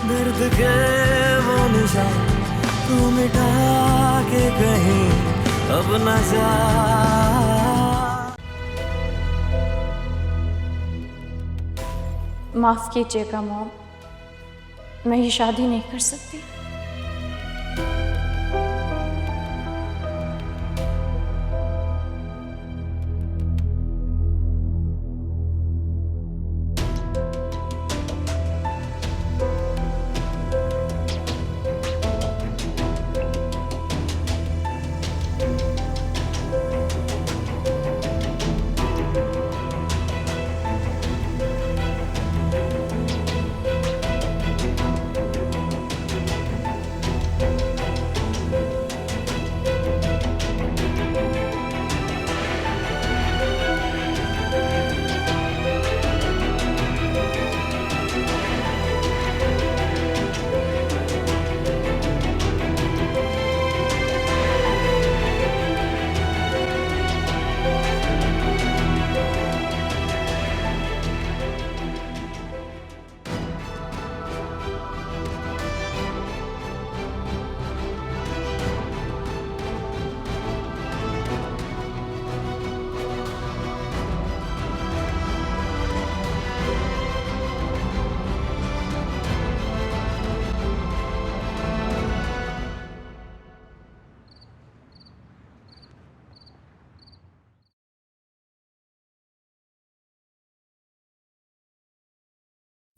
दर्द के वो निशान तू मिटा के कहीं अब न जा। माफ कीजिएगा मॉम, मैं ये शादी नहीं कर सकती।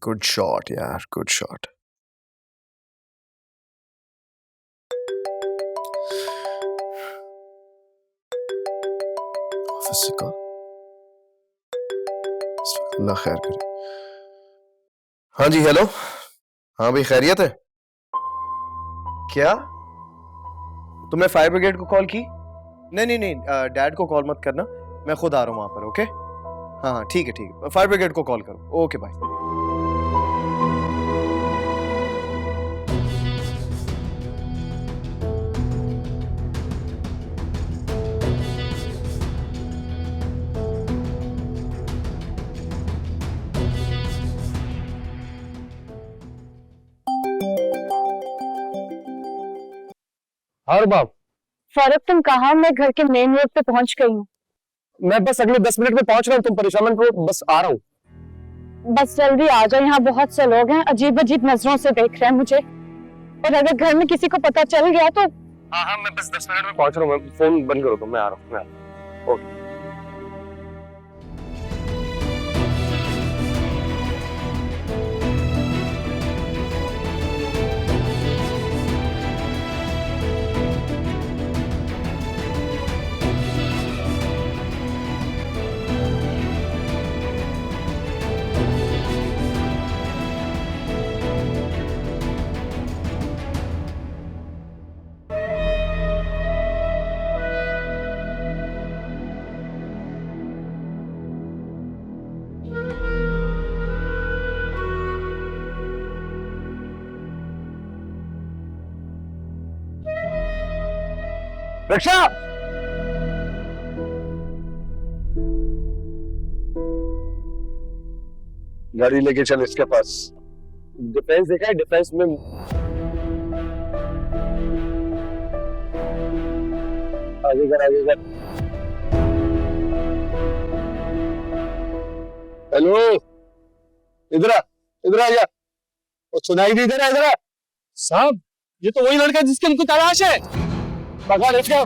गुड शॉट यार, गुड शॉट। ऑफिस से कॉल, अल्लाह खैर करे। हाँ जी, हेलो। हाँ भाई, खैरियत है क्या? तुमने फायर ब्रिगेड को कॉल की? नहीं नहीं नहीं, डैड को कॉल मत करना, मैं खुद आ रहा हूँ वहां पर। ओके, हाँ हाँ ठीक है ठीक है, फायर ब्रिगेड को कॉल करो। Okay bye. और बाप, सौरभ तुम कहाँ? मैं घर के मेन रोड पे पहुंच गई हूँ। मैं बस अगले 10 मिनट में पहुंच रहा हूँ, तुम परेशान मत हो, बस आ रहा हूँ। बस जल्दी आ जाओ, यहाँ बहुत से लोग हैं, अजीब अजीब नजरों से देख रहे हैं मुझे, और अगर घर में किसी को पता चल गया तो। हाँ हाँ, मैं बस 10 मिनट में पहुंच रहा हूँ, फोन बंद करो तो मैं आ रहा हूँ। ओके। रक्षा, गाड़ी लेके चल इसके पास। डिफेंस देखा है? डिफेंस में आगे कर, आगे कर। हेलो, इधर आ, इधर आ जा। और सुनाई नहीं दे रहा? इधर आ साहब, ये तो वही लड़का जिसकी इनको तलाश है। पकड़ इसको।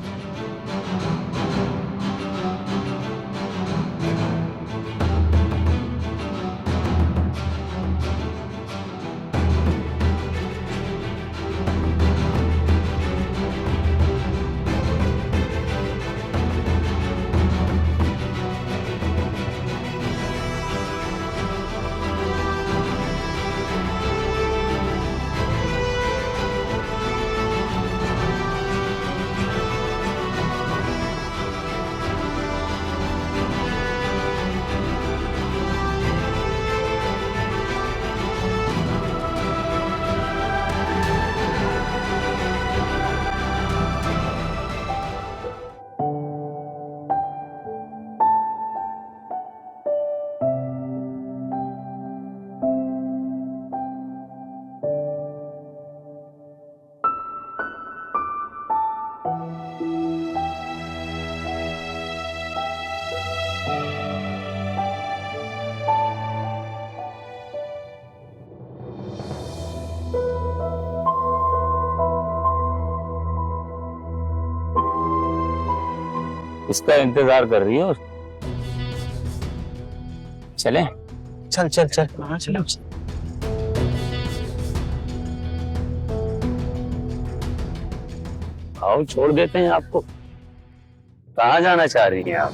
इसका इंतजार कर रही हो? चले? चल चल चल, हाँ चलो। आओ, छोड़ देते हैं आपको। कहाँ जाना चाह रही हैं आप?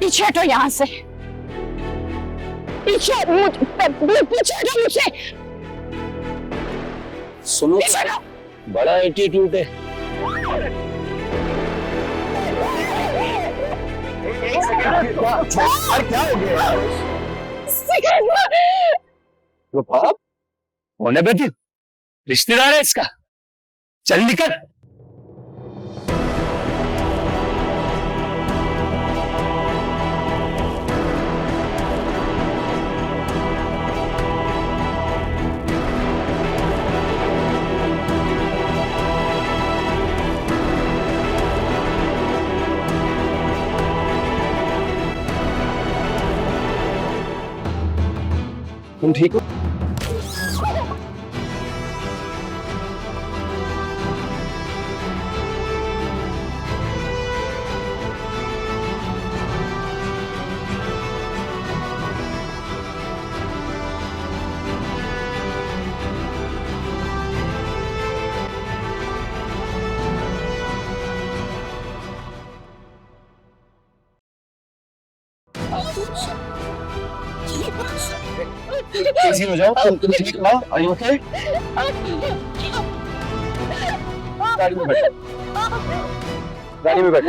पीछे हटो यहाँ से, पीछे पीछे हटो मुझसे। सुनो, बड़ा एटीट्यूड है। क्या हो गया? वो बाप होने बेटी, रिश्तेदार है इसका। चल निकल। तुम ठीक हो? कैसी हो जाओ, तुम ठीक हो? Are you okay? गाड़ी में बैठ, गाड़ी में बैठ।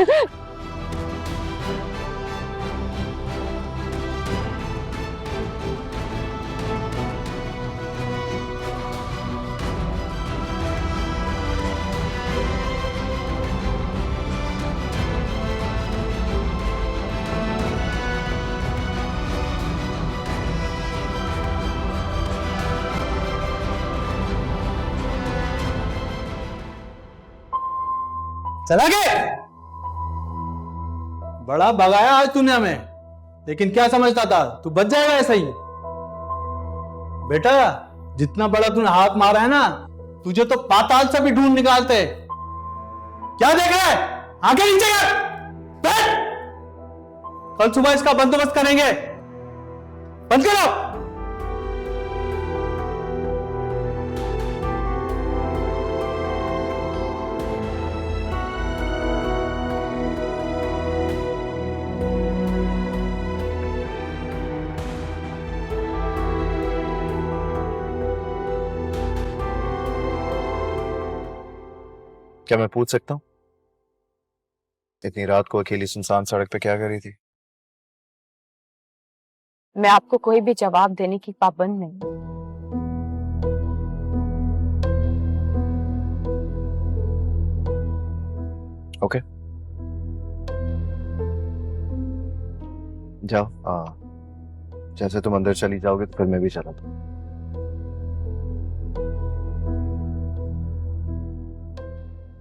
चला गए। बड़ा भगाया आज तूने हमें, लेकिन क्या समझता था तू बच जाएगा ऐसा ही? बेटा, जितना बड़ा तूने हाथ मारा है ना, तुझे तो पाताल से भी ढूंढ निकालते। क्या देख रहा है? आंखें नीचे कर, बैठ। कल सुबह इसका बंदोबस्त करेंगे। बंद करो। क्या मैं पूछ सकता हूँ, इतनी रात को अकेली सुनसान सड़क पे क्या कर रही थी? मैं आपको कोई भी जवाब देने की पाबंद नहीं। ओके, जाओ। जैसे तुम अंदर चली जाओगे तो फिर मैं भी चला था।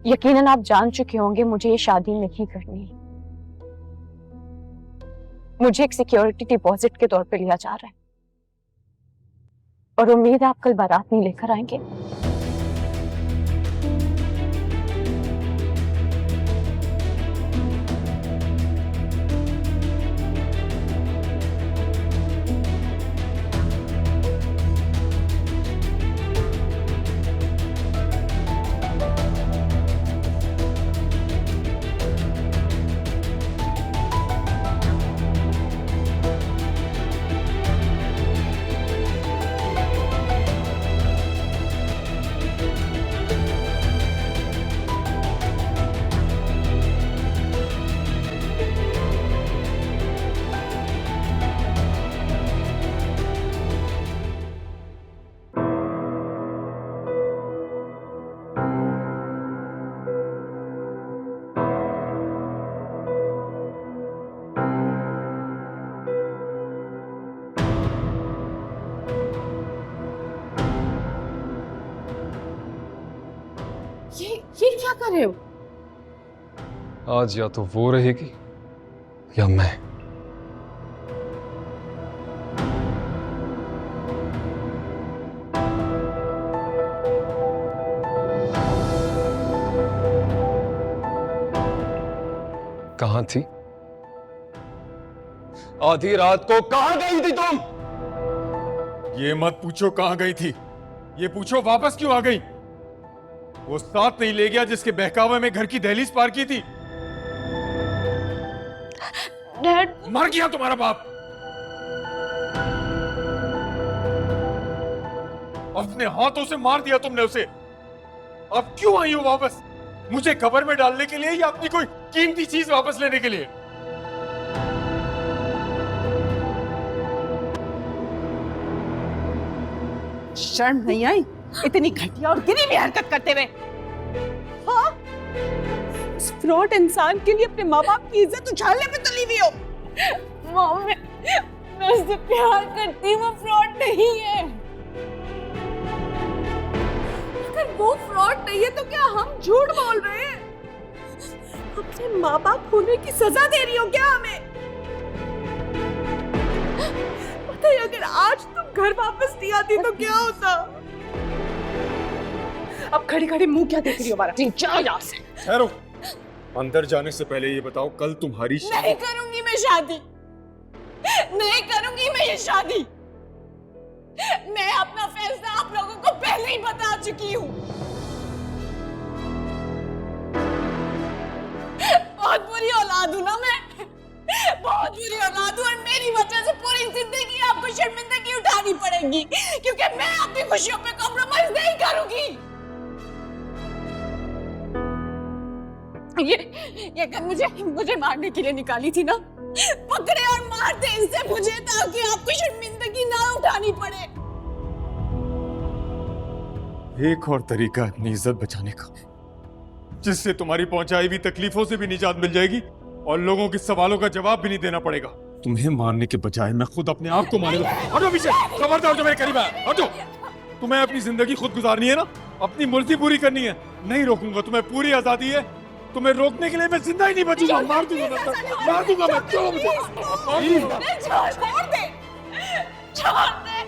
यकीनन आप जान चुके होंगे मुझे ये शादी नहीं करनी। मुझे एक सिक्योरिटी डिपॉजिट के तौर पे लिया जा रहा है और उम्मीद है आप कल बारात नहीं लेकर आएंगे। ये क्या कर रहे हो? आज या तो वो रहेगी या मैं। कहां थी? आधी रात को कहां गई थी तुम? ये मत पूछो कहां गई थी, ये पूछो वापस क्यों आ गई। वो साथ नहीं ले गया जिसके बहकावे में घर की दहलीज पार की थी। डैड, मर गया तुम्हारा बाप। अपने हाथों से मार दिया तुमने उसे। अब क्यों आई हो वापस? मुझे कब्र में डालने के लिए या अपनी कोई कीमती चीज वापस लेने के लिए? शर्म नहीं आई इतनी घटिया और गिरी हुई हरकत करते हुए? हाँ? इस फ्रॉड इंसान के लिए अपने माँ बाप की इज्जत उछालने पे तुली हुई हो। मॉम, मैं उससे प्यार करती हूँ, वो फ्रॉड नहीं है। अगर वो फ्रॉड नहीं है तो क्या हम झूठ बोल रहे हैं? अपने माँ बाप होने की सजा दे रही हो क्या हमें? पता है अगर आज तुम घर वापस नहीं आती तो क्या होता? अब खड़ी खड़ी मुंह क्या देख रही हो? हमारा जाओ यहाँ से। ठहरो, अंदर जाने से पहले ये बताओ, कल तुम्हारी नहीं करूंगी मैं शादी, नहीं करूंगी मैं ये शादी। मैं अपना फैसला आप लोगों को पहले ही बता चुकी हूँ। बहुत बुरी औलाद हूँ ना मैं, बहुत बुरी औलाद हूँ और मेरी वजह से पूरी जिंदगी आपको शर्मिंदगी उठानी पड़ेगी क्योंकि मैं अपनी खुशियों पे कॉम्प्रोमाइज नहीं करूंगी। ये कर मुझे मारने के लिए निकाली थी ना? पकड़े और मार दे इससे मुझे ताकि आपको शर्मिंदगी ना उठानी पड़े। एक और तरीका है अपनी इज्जत बचाने का, जिससे तुम्हारी पहुंचाई हुई तकलीफों से भी निजात मिल जाएगी और लोगों के सवालों का जवाब भी नहीं देना पड़ेगा। तुम्हें मारने के बजाय मैं खुद अपने आप को मारूंगा। हटो पीछे, खबरदार जो मेरे करीब आया, हटो। तुम्हें अपनी जिंदगी खुद गुजारनी है ना, अपनी मर्जी पूरी करनी है। नहीं रोकूंगा, तुम्हें पूरी आजादी है। तुम्हें रोकने के लिए मैं जिंदा ही नहीं बचूंगा। मार दूंगा मैं, मार दूंगा मैं। छोड़ो मुझे, छोड़ दे, छोड़ दे।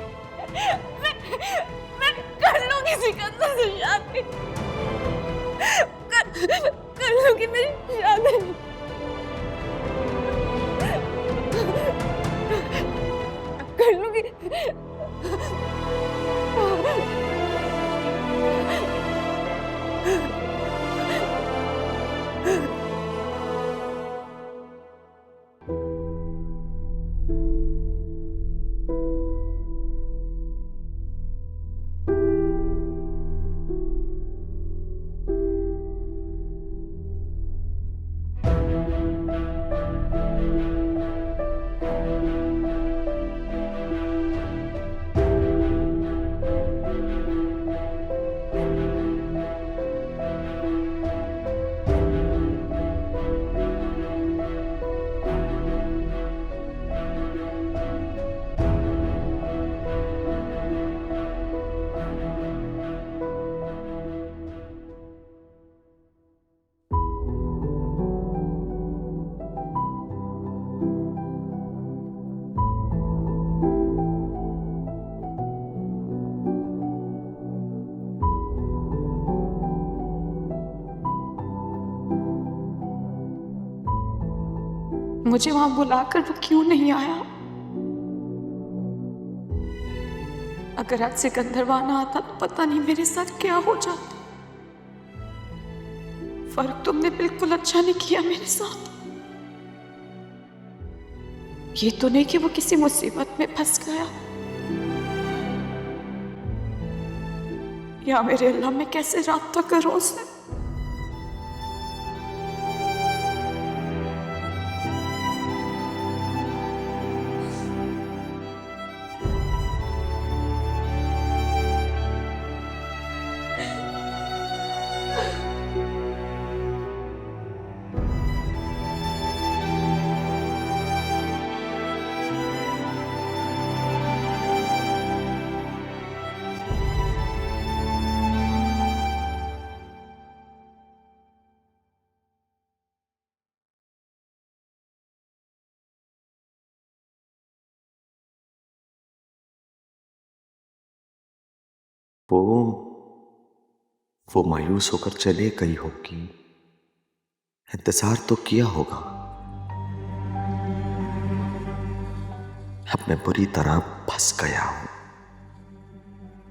मैं कर लूंगी सिकंदर से शादी, कर लूंगी मेरी शादी। कर लूंगी। मुझे वहां बुलाकर वो क्यों नहीं आया? अगर आज सिकंदर वहां ना आता तो पता नहीं मेरे साथ क्या हो जाता। फर्क तुमने बिल्कुल अच्छा नहीं किया मेरे साथ। ये तो नहीं कि वो किसी मुसीबत में फंस गया। या मेरे अल्लाह, मैं कैसे राब्ता करूं उससे? वो मायूस होकर चले गई होगी, इंतजार तो किया होगा। अब मैं बुरी तरह फंस गया हूं।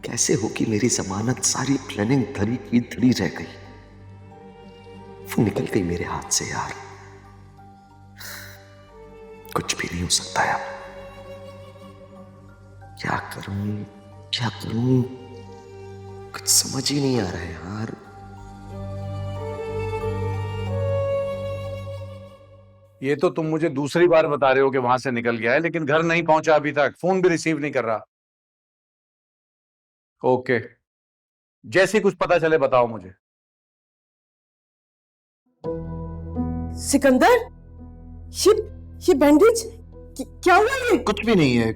कैसे होगी मेरी जमानत? सारी प्लानिंग धरी की धरी रह गई, वो निकल गई मेरे हाथ से यार। कुछ भी नहीं हो सकता यार। क्या करूं क्या करूं, कुछ समझ ही नहीं आ रहा है यार। ये तो तुम मुझे दूसरी बार बता रहे हो कि वहां से निकल गया है, लेकिन घर नहीं पहुंचा अभी तक, फोन भी रिसीव नहीं कर रहा। ओके, जैसे ही कुछ पता चले बताओ मुझे। सिकंदर, ये बैंडेज क्या हुआ ये? कुछ भी नहीं है,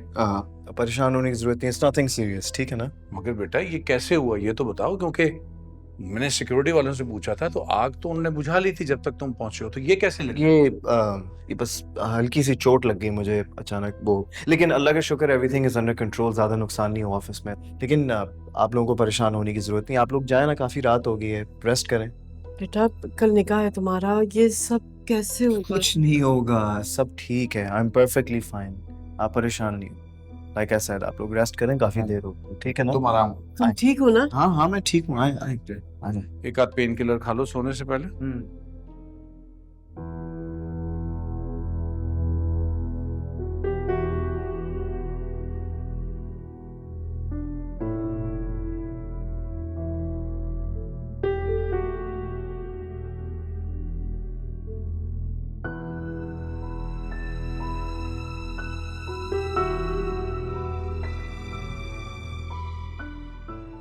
परेशान होने की जरूरत नहीं है। इट्स नथिंग सीरियस, ठीक है ना? मगर बेटा ये कैसे हुआ ये तो बताओ, क्योंकि मैंने सिक्योरिटी वालों से पूछा था तो आग तो उन्होंने बुझा ली थी जब तक तुम पहुंचे हो, तो ये कैसे लगी? ये बस हल्की सी चोट लग गई मुझे अचानक वो, लेकिन अल्लाह का शुक्र एवरीथिंग इज अंडर कंट्रोल, ज्यादा नुकसान नहीं हुआ ऑफिस में। लेकिन आप लोगों को परेशान होने की जरूरत नहीं, आप लोग जाए ना, काफी रात हो गई है, रेस्ट करें। बेटा कल निकाह है तुम्हारा, ये सब कैसे होगा? कुछ नहीं होगा, सब ठीक है, आई एम परफेक्टली फाइन, आप परेशान नहीं हो। लाइक आई सेड, आप लोग रेस्ट करें, काफी देर हो गई, ठीक है ना? तुम आराम। तुम ठीक हो ना? हाँ मैं ठीक हूँ। आ जाए। एक आध पेन किलर खा लो सोने से पहले।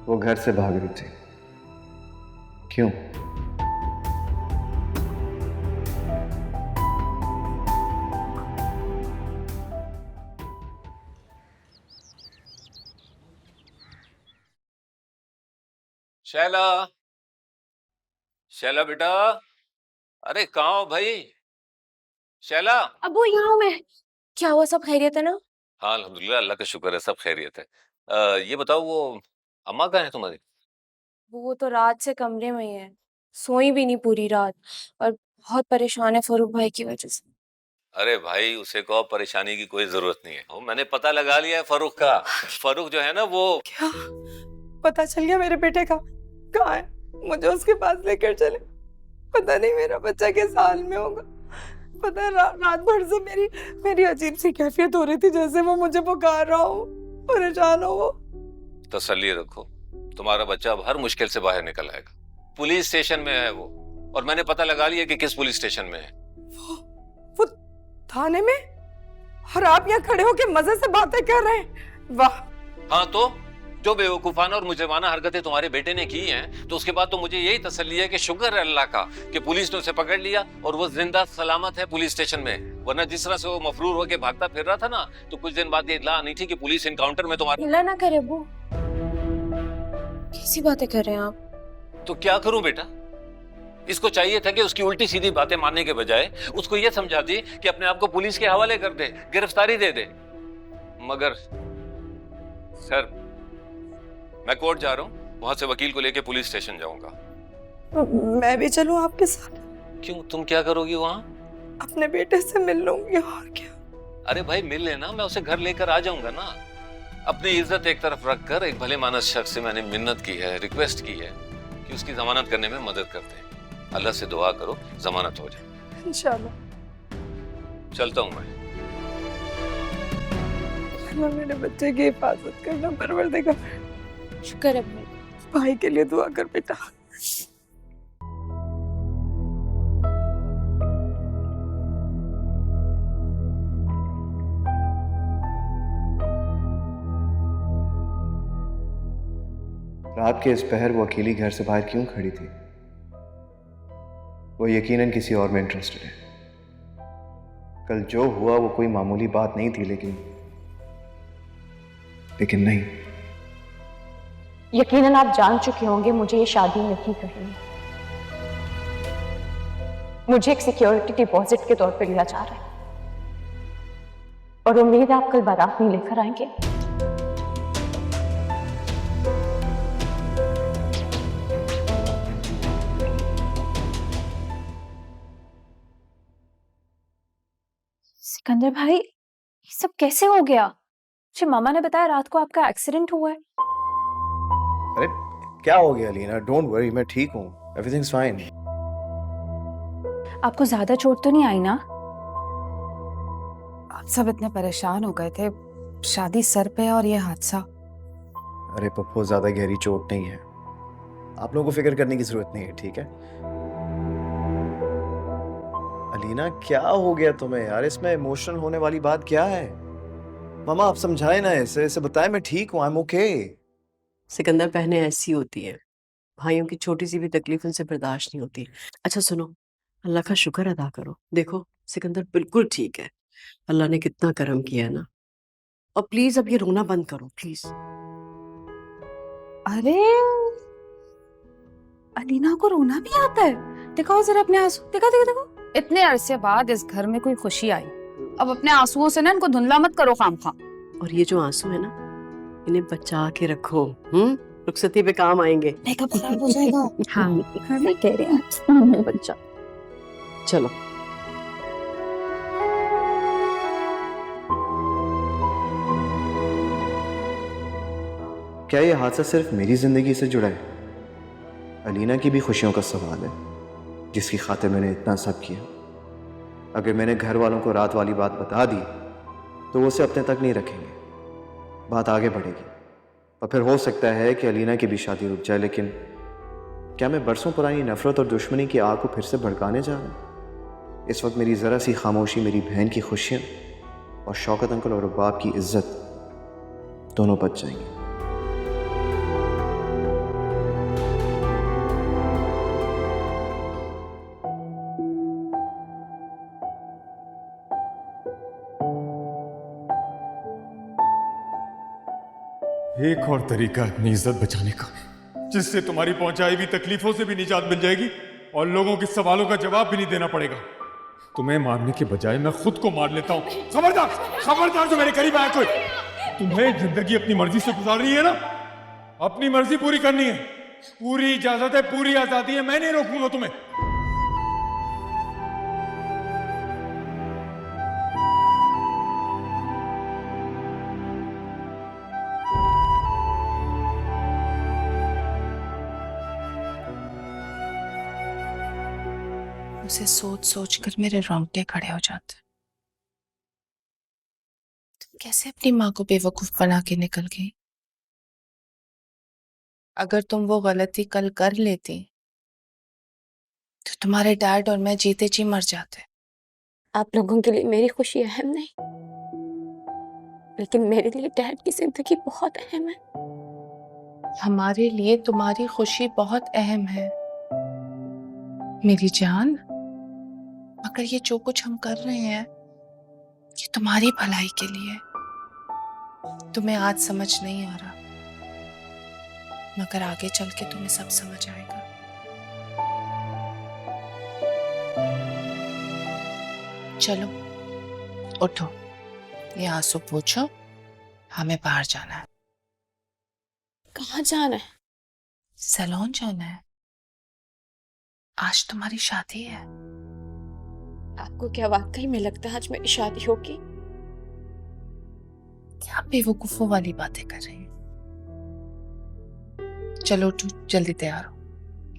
वो घर से भाग रही थी, क्यों? शैला, शैला बेटा, अरे कहाँ हो भाई? शैला। अबू यहाँ हूँ मैं। क्या हुआ, सब खैरियत है ना? हाँ अल्हम्दुलिल्लाह, अल्लाह का शुक्र है, सब खैरियत है। ये बताओ वो अम्मा कहाँ है तुम्हारी? वो तो रात से कमरे में ही है, सोई भी नहीं पूरी रात, और बहुत परेशान है फरूक भाई की वजह से। अरे भाई उसे कहो परेशानी की कोई जरूरत नहीं है, मैंने पता लगा लिया है फरूक का। फरूक जो है ना वो। क्या पता चल गया मेरे बेटे का? कहाँ है? मुझे उसके पास लेकर चले। पता नहीं मेरा बच्चा किस हाल में होगा। पता है रात भर से मेरी अजीब सी कैफियत हो रही थी, जैसे वो मुझे पुकार रहा हो, परेशान हो वो। तसल्ली रखो, तुम्हारा बच्चा अब हर मुश्किल से बाहर निकल आएगा। पुलिस स्टेशन में है वो, और मैंने पता लगा लिया कि किस पुलिस स्टेशन में है। वो थाने में? और आप यहाँ खड़े होकर मजे से बातें कर रहे हैं? वाह। हाँ तो जो बेवकूफाना और मुजरिमाना हरकतें तुम्हारे बेटे ने की हैं, तो उसके बाद तो मुझे यही तसल्ली है कि शुक्र है अल्लाह का कि पुलिस ने उसे पकड़ लिया और वो जिंदा सलामत है पुलिस स्टेशन में। वरना जिस तरह से वो मफरूर होकर भागता फिर रहा था ना, तो कुछ दिन बाद ये इत्तला आनी थी कि पुलिस इनकाउंटर में तुम्हारे। हिला ना करे अबू, कैसी बातें कर रहे हैं आप? तो क्या करूं बेटा? इसको चाहिए था कि उसकी उल्टी सीधी बातें मानने के बजाय उसको ये समझा दी कि अपने आप को पुलिस के हवाले कर दे, गिरफ्तारी दे दे। मगर सर, मैं कोर्ट जा रहा हूँ, वहां से वकील को लेके पुलिस स्टेशन जाऊंगा। मैं भी चलूं आपके साथ? क्यों, तुम क्या करोगी वहां? अपने बेटे से मिल लूंगी, और क्या। अरे भाई मिल लेना, मैं उसे घर लेकर आ जाऊंगा ना। अपनी इज्जत एक तरफ रखकर एक भले मानस शख्स से मैंने मिन्नत की है, रिक्वेस्ट की है कि उसकी जमानत करने में मदद करते हैं। अल्लाह से दुआ करो जमानत हो जाए इंशाल्लाह। चलता हूँ मैं। अल्लाह मेरे बच्चे की हिफाजत करना, परवरदिगार। शुक्र है भाई के लिए दुआ कर बेटा। रात के इस पहर वो अकेली घर से बाहर क्यों खड़ी थी? वो यकीनन किसी और में इंटरेस्टेड है। कल जो हुआ वो कोई मामूली बात नहीं थी, लेकिन नहीं। यकीनन आप जान चुके होंगे मुझे ये शादी नहीं करनी। मुझे एक सिक्योरिटी डिपॉजिट के तौर पे लिया जा रहा है, और उम्मीद है आप कल बारात नहीं लेकर आएंगे। सिकंदर भाई, ये सब कैसे हो गया? जी मामा ने बताया रात को आपका एक्सीडेंट हुआ है। अरे क्या हो गया अलीना? डोंट वरी, मैं ठीक हूँ, एवरीथिंग्स फाइन। आपको ज्यादा चोट तो नहीं आई ना? आप सब इतने परेशान हो गए थे, शादी सर पे और ये हादसा। अरे पप्पू, ज्यादा गहरी चोट नहीं है, आप लोगों को फिक्र करने की जरूरत नहीं है, ठीक है? अलीना क्या हो गया तुम्हें यार? इसमें इमोशनल होने वाली बात क्या है? मामा आप समझाए ना, इसे बताए मैं ठीक हूँ, आई एम ओके। सिकंदर, बहनें ऐसी होती हैं, भाइयों की छोटी सी भी तकलीफ उनसे बर्दाश्त नहीं होती। अच्छा सुनो, अल्लाह का शुक्र अदा करो, देखो सिकंदर बिल्कुल ठीक है, अल्लाह ने कितना करम किया है ना। और प्लीज अब ये रोना बंद करो प्लीज। अरे अलीना को रोना भी आता है? दिखाओ जरा अपने आंसू, देखो देखो देखो। इतने अरसे बाद इस घर में कोई खुशी आई, अब अपने आंसुओं से ना इनको धुंधला मत करो खामखा। और ये जो आंसू है ना, इन्हें बचा के रखो, रुखसती पे काम आएंगे। मेकअप खराब हो जाएगा। हाँ मैं कह रही हूँ बच्चा। चलो क्या ये हादसा सिर्फ मेरी जिंदगी से जुड़ा है? अलीना की भी खुशियों का सवाल है, जिसकी खातिर मैंने इतना सब किया। अगर मैंने घर वालों को रात वाली बात बता दी तो वो उसे अपने तक नहीं रखेंगे, बात आगे बढ़ेगी और फिर हो सकता है कि अलीना की भी शादी रुक जाए। लेकिन क्या मैं बरसों पुरानी नफरत और दुश्मनी की आग को फिर से भड़काने जा रहा हूँ? इस वक्त मेरी ज़रा सी खामोशी मेरी बहन की खुशियाँ और शौकत अंकल और बाप की इज्जत दोनों बच जाएंगी। एक और तरीका है अपनी इज्जत बचाने का, जिससे तुम्हारी पहुंचाई हुई तकलीफों से भी निजात मिल जाएगी और लोगों के सवालों का जवाब भी नहीं देना पड़ेगा। तुम्हें मारने के बजाय मैं खुद को मार लेता हूँ। खबरदार खबरदार जो मेरे करीब आया कोई। तुम्हें जिंदगी अपनी मर्जी से गुजारनी है ना, अपनी मर्जी पूरी करनी है, पूरी इजाजत है, पूरी आजादी है, मैं नहीं रोकूंगा तुम्हें। उसे सोच सोच कर मेरे रोंगटे खड़े हो जाते। तुम कैसे अपनी माँ को बेवकूफ बना के निकल गई? अगर तुम वो गलती कल कर लेती तो तुम्हारे डैड और मैं जीते जी मर जाते। आप लोगों के लिए मेरी खुशी अहम नहीं, लेकिन मेरे लिए डैड की जिंदगी बहुत अहम है। हमारे लिए तुम्हारी खुशी बहुत अहम है मेरी जान, मगर ये जो कुछ हम कर रहे हैं ये तुम्हारी भलाई के लिए। तुम्हें आज समझ नहीं आ रहा, मगर आगे चल के तुम्हें सब समझ आएगा। चलो उठो, ये आंसू पोंछो, हमें बाहर जाना है। कहाँ जाना है? सैलून जाना है, आज तुम्हारी शादी है। आपको क्या वाकई में लगता है आज मेरी शादी होगी? क्या बेवकूफों वाली बातें कर रही हैं? चलो उठो, जल्दी तैयार हो,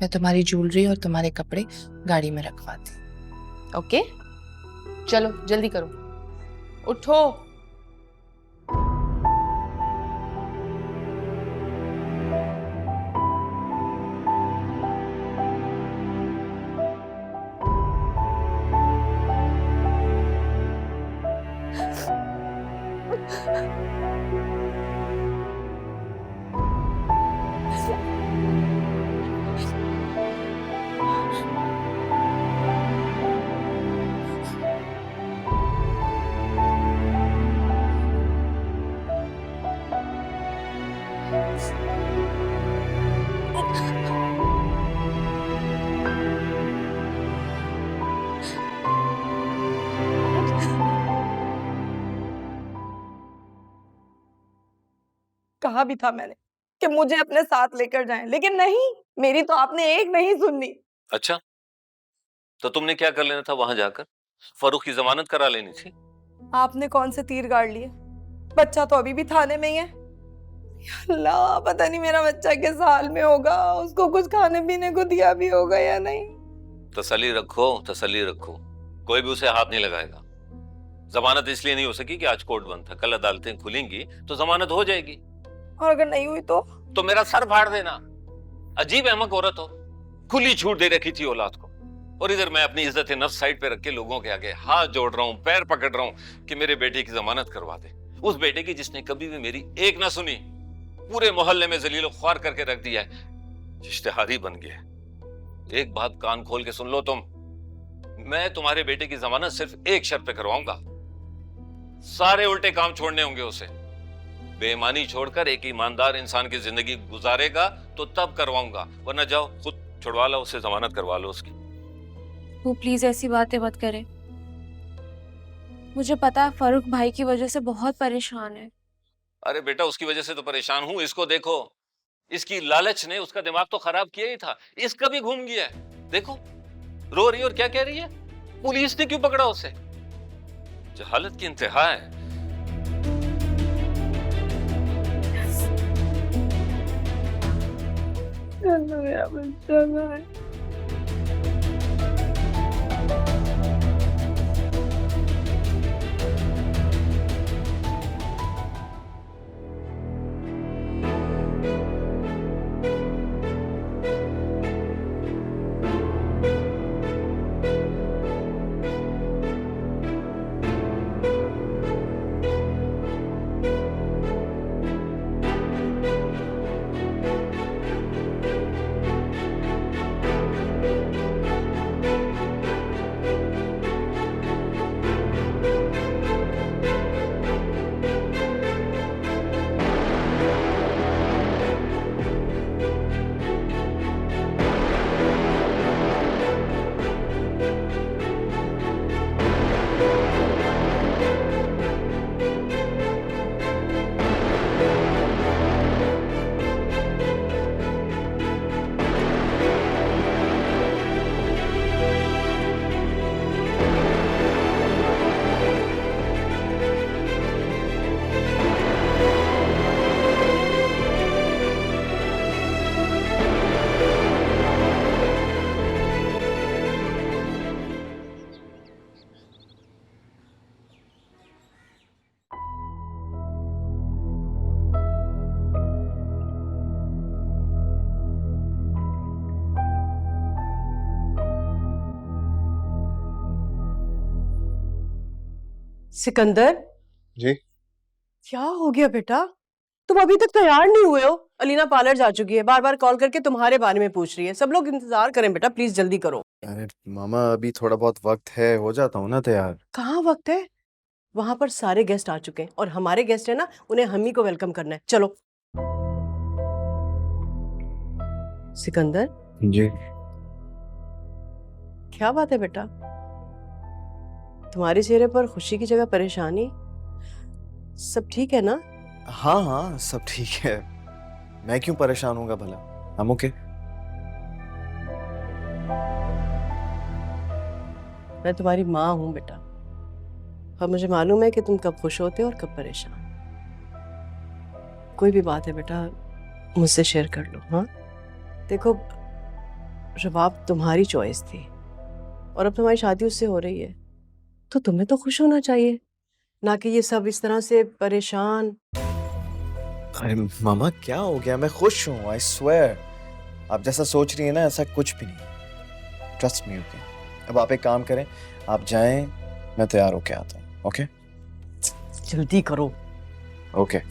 मैं तुम्हारी ज्वेलरी और तुम्हारे कपड़े गाड़ी में रखवाती। ओके चलो जल्दी करो, उठो। कहा भी था मैंने कि मुझे अपने साथ लेकर जाएं, लेकिन नहीं, मेरी तो आपने एक नहीं सुननी। अच्छा, तो तुमने क्या कर लेना था वहां जाकर? फारूक की जमानत करा लेनी थी। आपने कौन से तीर गाड़ लिए? बच्चा तो अभी भी थाने में ही है। या अल्लाह, पता नहीं मेरा बच्चा किस हाल में होगा, उसको कुछ खाने पीने को दिया भी होगा या नहीं। तसल्ली रखो, तसल्ली रखो, कोई भी उसे हाथ नहीं लगाएगा। जमानत इसलिए नहीं हो सकी कि आज कोर्ट बंद था, कल अदालतें खुलेंगी तो जमानत हो जाएगी। और अगर नहीं हुई तो मेरा सर फाड़ देना। अजीब अहमक औरत हो, खुली छूट दे रखी थी औलाद को, और इधर मैं अपनी इज्जत नफ्स साइड पे रख के लोगों के आगे हाथ जोड़ रहा हूँ, पैर पकड़ रहा हूँ कि मेरे बेटे की जमानत करवा दे। उस बेटे की जिसने कभी भी मेरी एक ना सुनी, पूरे मोहल्ले में जलीलो ख्वार करके रख दिया है, इश्तिहारी बन गया। एक बात कान खोल के सुन लो तुम, मैं तुम्हारे बेटे की जमानत सिर्फ एक शर्त पे करवाऊंगा। सारे उल्टे काम छोड़ने होंगे उसे। बेईमानी छोड़कर एक ईमानदार इंसान की जिंदगी गुजारेगा तो तब करवाऊंगा, वरना जाओ खुद छुड़वा लो उसे, जमानत करवा लो उसकी। वो प्लीज ऐसी बातें मत करे। मुझे पता है फारूक भाई की वजह से बहुत परेशान है। अरे बेटा, उसकी वजह से तो परेशान हूं। इसको देखो, इसकी लालच ने उसका दिमाग तो खराब किया ही था, इसका भी घूम गया है। देखो रो रही है और क्या कह रही है, पुलिस ने क्यों पकड़ा उसे। जहालत की इंतहा है। मेरा बच्चा कहाँ है? सिकंदर जी क्या हो गया बेटा, तुम अभी तक तैयार नहीं हुए हो। अलीना पार्लर जा चुकी है, बार बार कॉल करके तुम्हारे बारे में पूछ रही है। सब लोग इंतजार करें बेटा, प्लीज जल्दी करो। अरे मामा, अभी थोड़ा बहुत वक्त है, हो जाता हूँ ना तैयार। कहाँ वक्त है, वहां पर सारे गेस्ट आ चुके हैं और हमारे गेस्ट है ना, उन्हें हम ही को वेलकम करना है। चलो। सिकंदर जी क्या बात है बेटा, तुम्हारे चेहरे पर खुशी की जगह परेशानी। सब ठीक है ना? हाँ हाँ सब ठीक है, मैं क्यों परेशान होऊंगा भला, हम ओके। मैं तुम्हारी माँ हूं बेटा, और मुझे मालूम है कि तुम कब खुश होते हो और कब परेशान। कोई भी बात है बेटा मुझसे शेयर कर लो। हाँ देखो, रबाब तुम्हारी चॉइस थी और अब तुम्हारी शादी उससे हो रही है, तो तुम्हें तो खुश होना चाहिए, ना कि ये सब इस तरह से परेशान। अरे मामा क्या हो गया, मैं खुश हूँ, आई स्वेयर। आप जैसा सोच रही है ना ऐसा कुछ भी नहीं, ट्रस्ट मी। ओके अब आप एक काम करें, आप जाएं, मैं तैयार होके आता हूँ। ओके जल्दी करो। ओके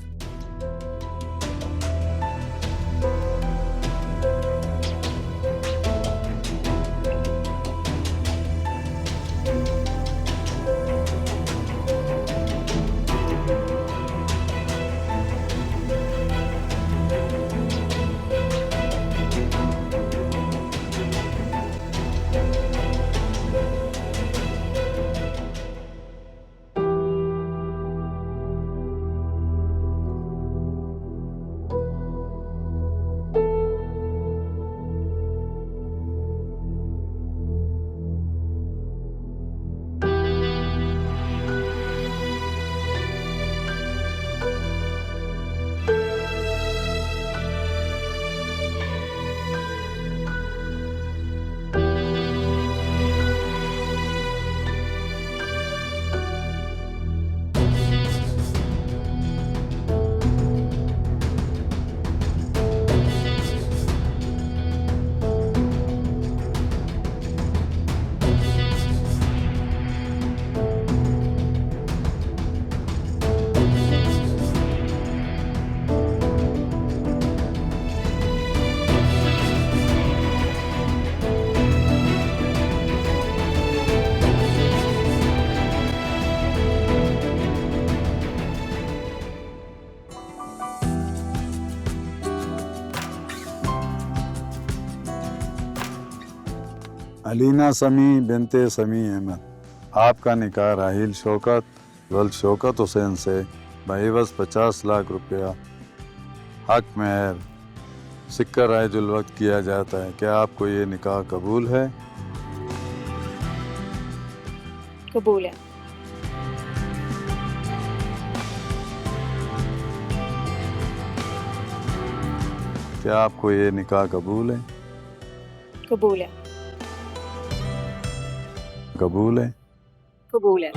अलीना समी बिनते समी अहमद, आपका निकाह राहिल शौकत वल शौकत हुसैन से बहिवस 50 लाख रुपया हक मेहर सिक्का रायजुल वक्त किया जाता है। क्या आपको ये निकाह कबूल है? कबूल है। क्या आपको ये निकाह कबूल है? कबूल है। कबूल है। कबूल है।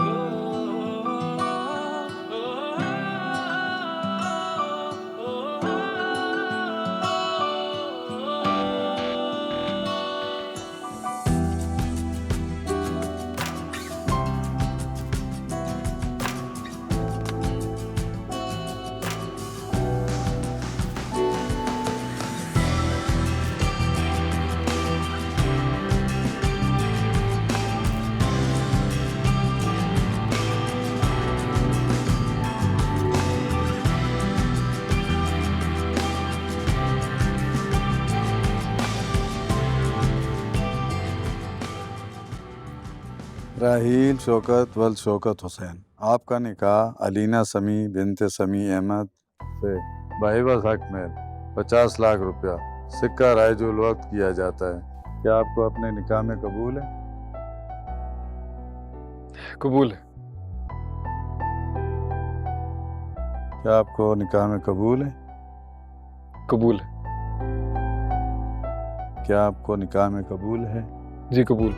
राहील शौकत वल शौकत हुसैन, आपका निकाह अलीना समी बिनते समी अहमद से बहिवस हक में 50 लाख रुपया सिक्का रायजुल वक्त किया जाता है। क्या आपको अपने निकाह में कबूल है? कबूल है। क्या आपको निकाह में कबूल है? कबूल है। क्या आपको निकाह में कबूल है? जी कबूल।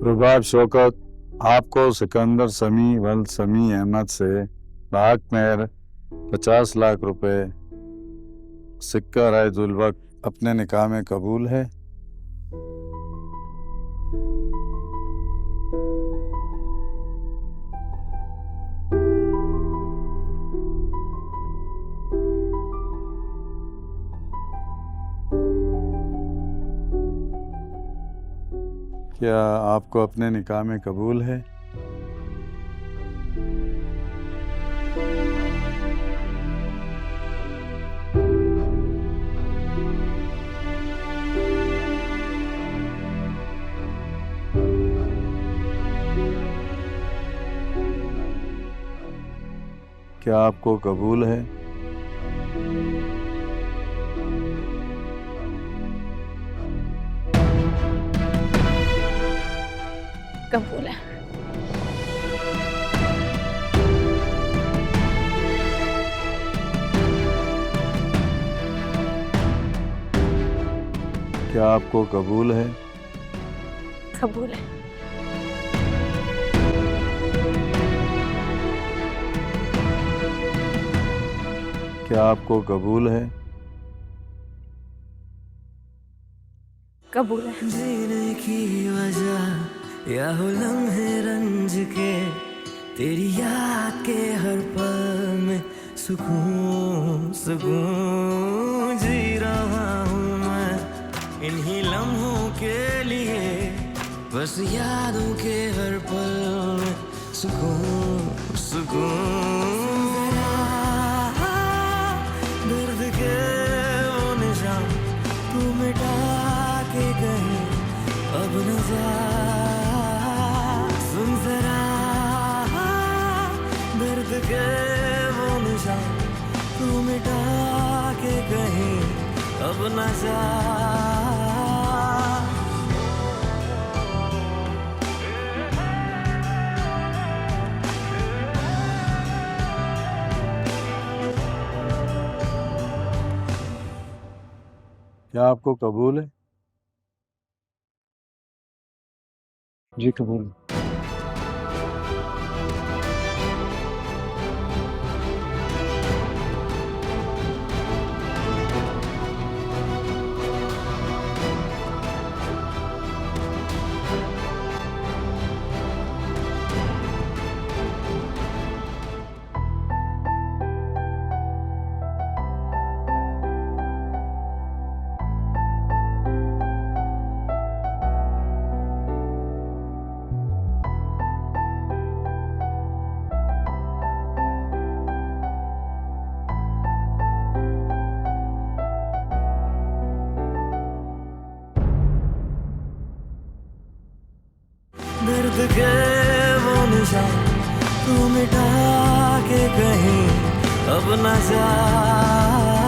रुबाब शौकत, आपको सिकंदर समी वल समी अहमद से हक मेहर 50 लाख रुपए सिक्का रायजुल वक्त अपने निकाह में कबूल है? क्या आपको अपने निकाह में कबूल है? क्या आपको कबूल है? कबूल है। क्या आपको कबूल है? कबूल है। क्या आपको कबूल है? कबूल है। जीने की वजह या हो लम्हे रंज के, तेरी याद के हर पल में सुकून सुकून जी रहा हूँ मैं इन्हीं लम्हों के लिए, बस यादों के हर पल में सुकून सुकून। दर्द के वो निशान तू मिटा के गए अब न जा, सुन जरा दर्द के वो निशान तू मिटा के गए अब न जा। क्या आपको कबूल है? जी कबूल। दर्द के वो निशान तू मिटा के कहीं अब न जा।